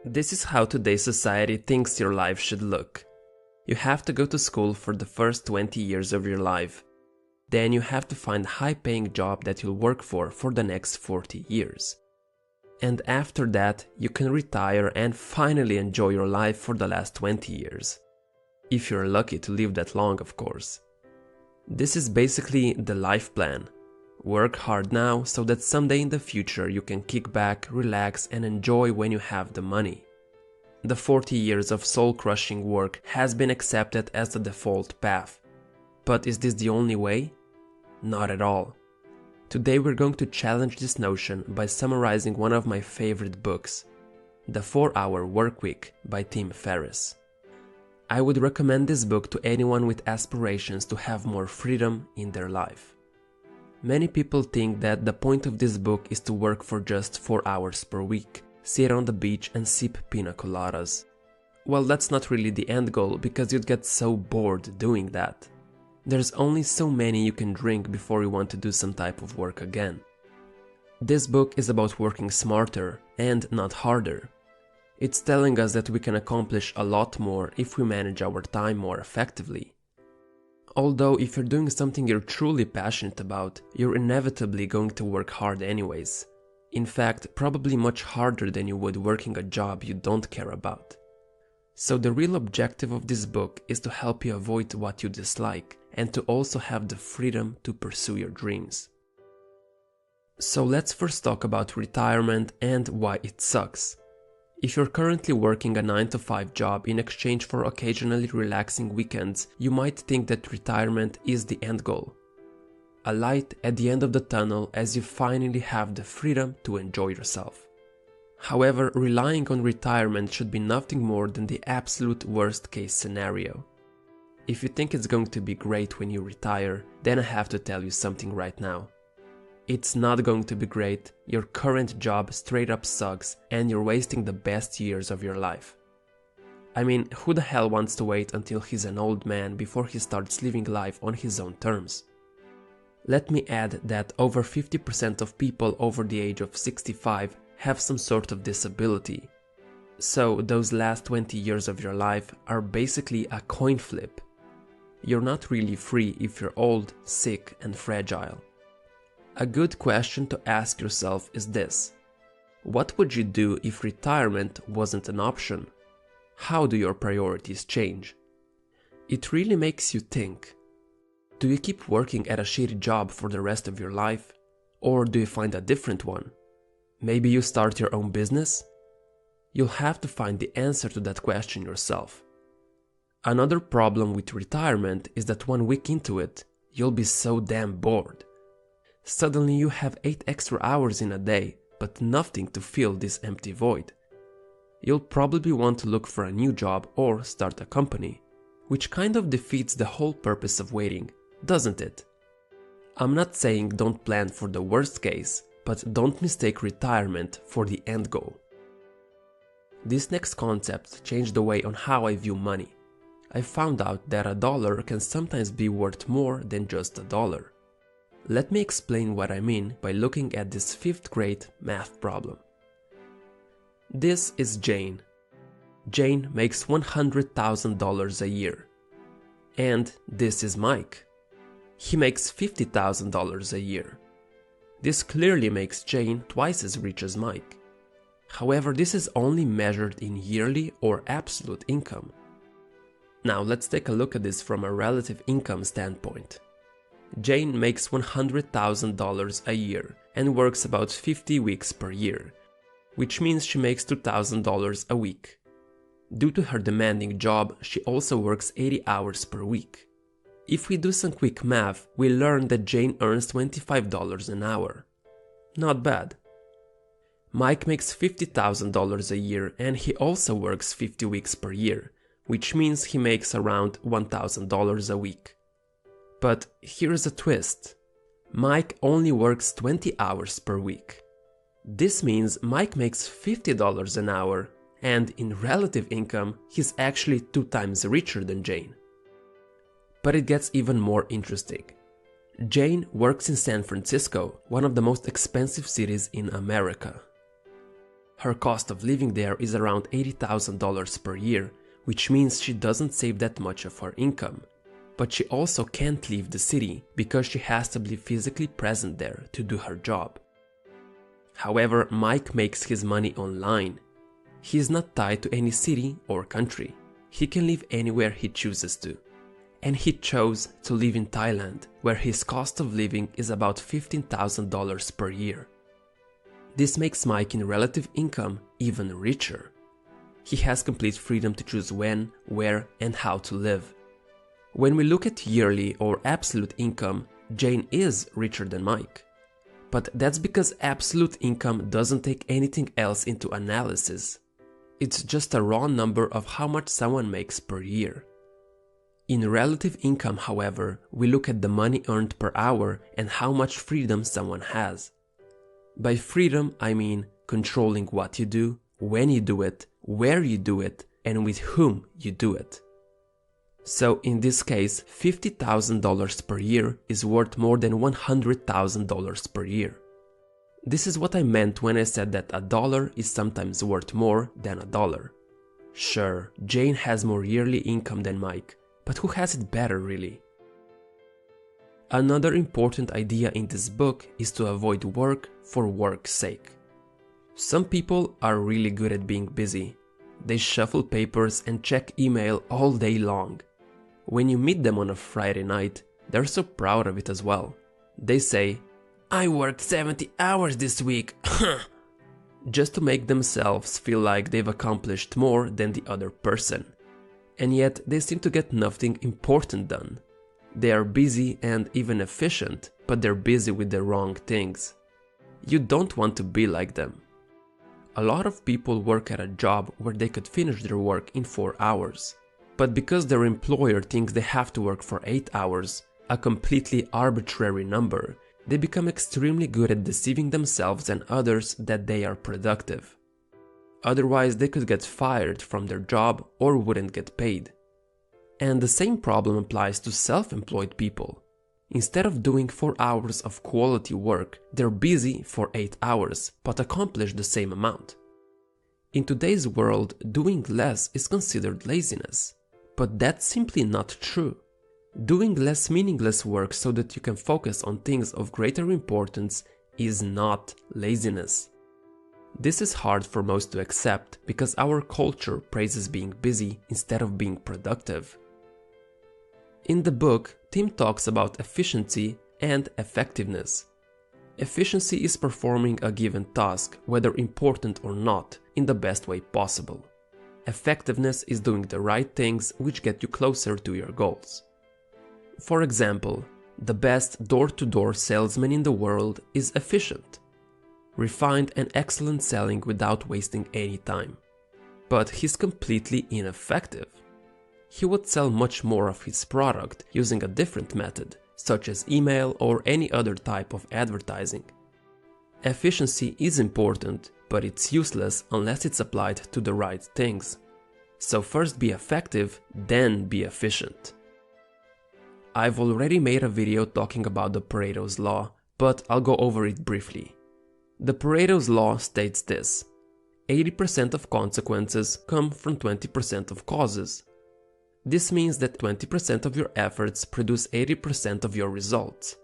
This is how today's society thinks your life should look. You have to go to school for the first 20 years of your life. Then you have to find a high-paying job that you'll work for the next 40 years. And after that, you can retire and finally enjoy your life for the last 20 years. If you're lucky to live that long, of course. This is basically the life plan. Work hard now so that someday in the future you can kick back, relax and enjoy when you have the money. The 40 years of soul-crushing work has been accepted as the default path. But is this the only way? Not at all. Today we're going to challenge this notion by summarizing one of my favorite books, The 4-Hour Workweek by Tim Ferriss. I would recommend this book to anyone with aspirations to have more freedom in their life. Many people think that the point of this book is to work for just 4 hours per week, sit on the beach and sip pina coladas. Well, that's not really the end goal because you'd get so bored doing that. There's only so many you can drink before you want to do some type of work again. This book is about working smarter and not harder. It's telling us that we can accomplish a lot more if we manage our time more effectively. Although if you're doing something you're truly passionate about, you're inevitably going to work hard anyways. In fact, probably much harder than you would working a job you don't care about. So the real objective of this book is to help you avoid what you dislike and to also have the freedom to pursue your dreams. So let's first talk about retirement and why it sucks. If you're currently working a 9-to-5 job in exchange for occasionally relaxing weekends, you might think that retirement is the end goal. A light at the end of the tunnel as you finally have the freedom to enjoy yourself. However, relying on retirement should be nothing more than the absolute worst case scenario. If you think it's going to be great when you retire, then I have to tell you something right now. It's not going to be great, your current job straight up sucks and you're wasting the best years of your life. I mean, who the hell wants to wait until he's an old man before he starts living life on his own terms? Let me add that over 50% of people over the age of 65 have some sort of disability. So those last 20 years of your life are basically a coin flip. You're not really free if you're old, sick and fragile. A good question to ask yourself is this: what would you do if retirement wasn't an option? How do your priorities change? It really makes you think. Do you keep working at a shitty job for the rest of your life? Or do you find a different one? Maybe you start your own business? You'll have to find the answer to that question yourself. Another problem with retirement is that 1 week into it, you'll be so damn bored. Suddenly you have 8 extra hours in a day, but nothing to fill this empty void. You'll probably want to look for a new job or start a company, which kind of defeats the whole purpose of waiting, doesn't it? I'm not saying don't plan for the worst case, but don't mistake retirement for the end goal. This next concept changed the way on how I view money. I found out that $1 can sometimes be worth more than just $1. Let me explain what I mean by looking at this 5th grade math problem. This is Jane. Jane makes $100,000 a year. And this is Mike. He makes $50,000 a year. This clearly makes Jane twice as rich as Mike. However, this is only measured in yearly or absolute income. Now let's take a look at this from a relative income standpoint. Jane makes $100,000 a year and works about 50 weeks per year, which means she makes $2,000 a week. Due to her demanding job, she also works 80 hours per week. If we do some quick math, we learn that Jane earns $25 an hour. Not bad. Mike makes $50,000 a year and he also works 50 weeks per year, which means he makes around $1,000 a week. But here's a twist. Mike only works 20 hours per week. This means Mike makes $50 an hour, and in relative income, he's actually 2 times richer than Jane. But it gets even more interesting. Jane works in San Francisco, one of the most expensive cities in America. Her cost of living there is around $80,000 per year, which means she doesn't save that much of her income. But she also can't leave the city because she has to be physically present there to do her job. However, Mike makes his money online. He is not tied to any city or country. He can live anywhere he chooses to. And he chose to live in Thailand, where his cost of living is about $15,000 per year. This makes Mike in relative income even richer. He has complete freedom to choose when, where, and how to live. When we look at yearly or absolute income, Jane is richer than Mike. But that's because absolute income doesn't take anything else into analysis. It's just a raw number of how much someone makes per year. In relative income, however, we look at the money earned per hour and how much freedom someone has. By freedom, I mean controlling what you do, when you do it, where you do it, and with whom you do it. So in this case, $50,000 per year is worth more than $100,000 per year. This is what I meant when I said that a dollar is sometimes worth more than a dollar. Sure, Jane has more yearly income than Mike, but who has it better really? Another important idea in this book is to avoid work for work's sake. Some people are really good at being busy. They shuffle papers and check email all day long. When you meet them on a Friday night, they're so proud of it as well. They say, "I worked 70 hours this week," just to make themselves feel like they've accomplished more than the other person. And yet they seem to get nothing important done. They are busy and even efficient, but they're busy with the wrong things. You don't want to be like them. A lot of people work at a job where they could finish their work in 4 hours. But because their employer thinks they have to work for 8 hours, a completely arbitrary number, they become extremely good at deceiving themselves and others that they are productive. Otherwise, they could get fired from their job or wouldn't get paid. And the same problem applies to self-employed people. Instead of doing 4 hours of quality work, they're busy for 8 hours, but accomplish the same amount. In today's world, doing less is considered laziness. But that's simply not true. Doing less meaningless work so that you can focus on things of greater importance is not laziness. This is hard for most to accept because our culture praises being busy instead of being productive. In the book, Tim talks about efficiency and effectiveness. Efficiency is performing a given task, whether important or not, in the best way possible. Effectiveness is doing the right things which get you closer to your goals. For example, the best door-to-door salesman in the world is efficient. Refined and excellent selling without wasting any time. But he's completely ineffective. He would sell much more of his product using a different method, such as email or any other type of advertising. Efficiency is important, but it's useless unless it's applied to the right things. So first be effective, then be efficient. I've already made a video talking about the Paretos law, but I'll go over it briefly. The Paretos law states this: 80% of consequences come from 20% of causes. This means that 20% of your efforts produce 80% of your results.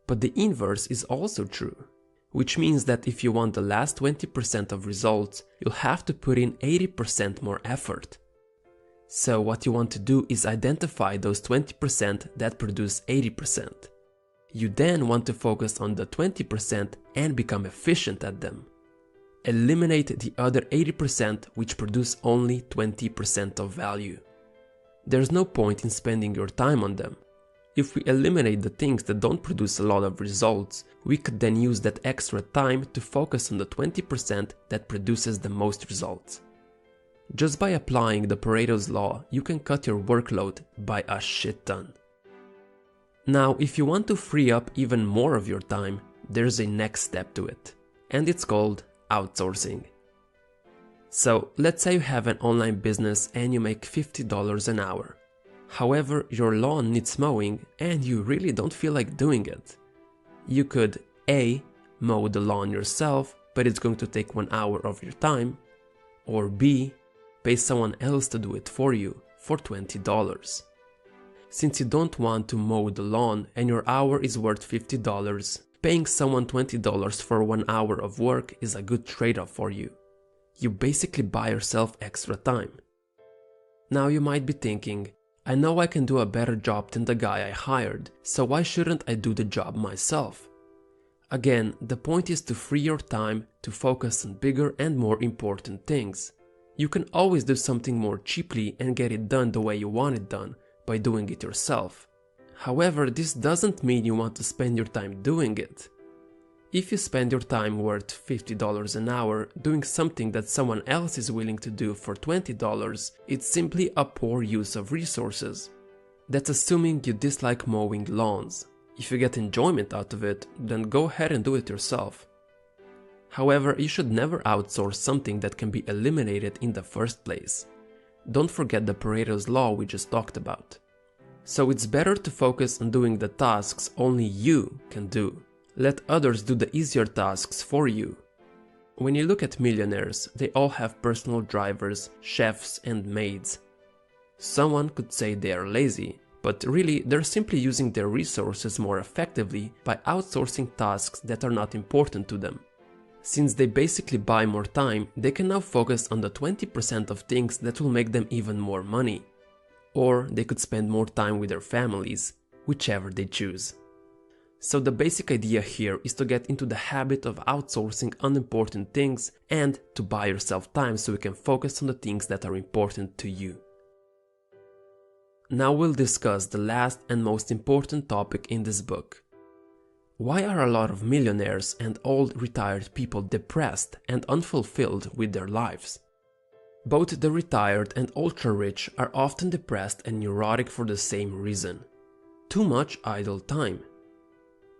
But the inverse is also true, which means that if you want the last 20% of results, you'll have to put in 80% more effort. So what you want to do is identify those 20% that produce 80%. You then want to focus on the 20% and become efficient at them. Eliminate the other 80% which produce only 20% of value. There's no point in spending your time on them. If we eliminate the things that don't produce a lot of results, we could then use that extra time to focus on the 20% that produces the most results. Just by applying the Paretos law, you can cut your workload by a shit ton. Now, if you want to free up even more of your time, there's a next step to it, and it's called outsourcing. So, let's say you have an online business and you make $50 an hour. However, your lawn needs mowing and you really don't feel like doing it. You could A. mow the lawn yourself, but it's going to take 1 hour of your time, or B, pay someone else to do it for you for $20. Since you don't want to mow the lawn and your hour is worth $50, paying someone $20 for 1 hour of work is a good trade-off for you. You basically buy yourself extra time. Now you might be thinking, I know I can do a better job than the guy I hired, so why shouldn't I do the job myself? Again, the point is to free your time to focus on bigger and more important things. You can always do something more cheaply and get it done the way you want it done, by doing it yourself. However, this doesn't mean you want to spend your time doing it. If you spend your time worth $50 an hour doing something that someone else is willing to do for $20, it's simply a poor use of resources. That's assuming you dislike mowing lawns. If you get enjoyment out of it, then go ahead and do it yourself. However, you should never outsource something that can be eliminated in the first place. Don't forget the Paretos law we just talked about. So it's better to focus on doing the tasks only you can do. Let others do the easier tasks for you. When you look at millionaires, they all have personal drivers, chefs, and maids. Someone could say they are lazy, but really they're simply using their resources more effectively by outsourcing tasks that are not important to them. Since they basically buy more time, they can now focus on the 20% of things that will make them even more money. Or they could spend more time with their families, whichever they choose. So the basic idea here is to get into the habit of outsourcing unimportant things and to buy yourself time so you can focus on the things that are important to you. Now we'll discuss the last and most important topic in this book. Why are a lot of millionaires and old retired people depressed and unfulfilled with their lives? Both the retired and ultra-rich are often depressed and neurotic for the same reason. Too much idle time.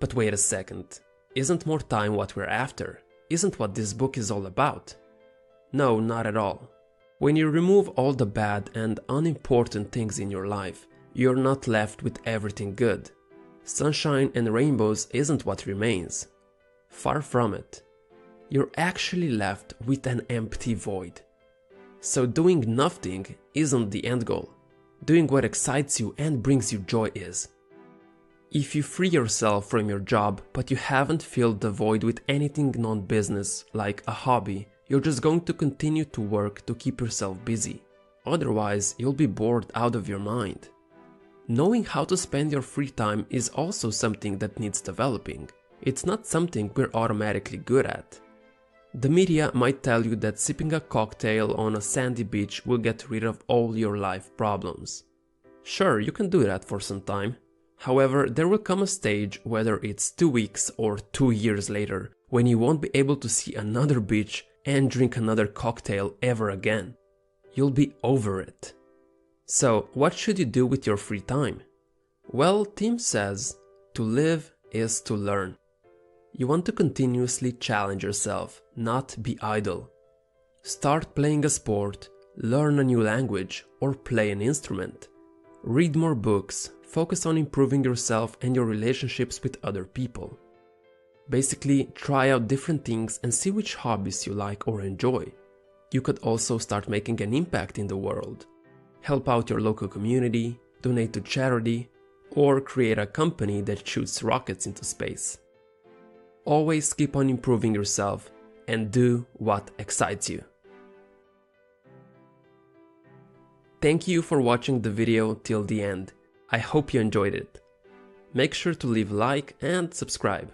But wait a second, isn't more time what we're after? Isn't what this book is all about? No, not at all. When you remove all the bad and unimportant things in your life, you're not left with everything good. Sunshine and rainbows isn't what remains. Far from it. You're actually left with an empty void. So doing nothing isn't the end goal. Doing what excites you and brings you joy is. If you free yourself from your job but you haven't filled the void with anything non-business like a hobby, you're just going to continue to work to keep yourself busy. Otherwise, you'll be bored out of your mind. Knowing how to spend your free time is also something that needs developing. It's not something we're automatically good at. The media might tell you that sipping a cocktail on a sandy beach will get rid of all your life problems. Sure, you can do that for some time. However, there will come a stage, whether it's 2 weeks or 2 years later, when you won't be able to see another beach and drink another cocktail ever again. You'll be over it. So, what should you do with your free time? Well, Tim says, to live is to learn. You want to continuously challenge yourself, not be idle. Start playing a sport, learn a new language, or play an instrument. Read more books, focus on improving yourself and your relationships with other people. Basically, try out different things and see which hobbies you like or enjoy. You could also start making an impact in the world. Help out your local community, donate to charity, or create a company that shoots rockets into space. Always keep on improving yourself and do what excites you. Thank you for watching the video till the end. I hope you enjoyed it. Make sure to leave a like and subscribe.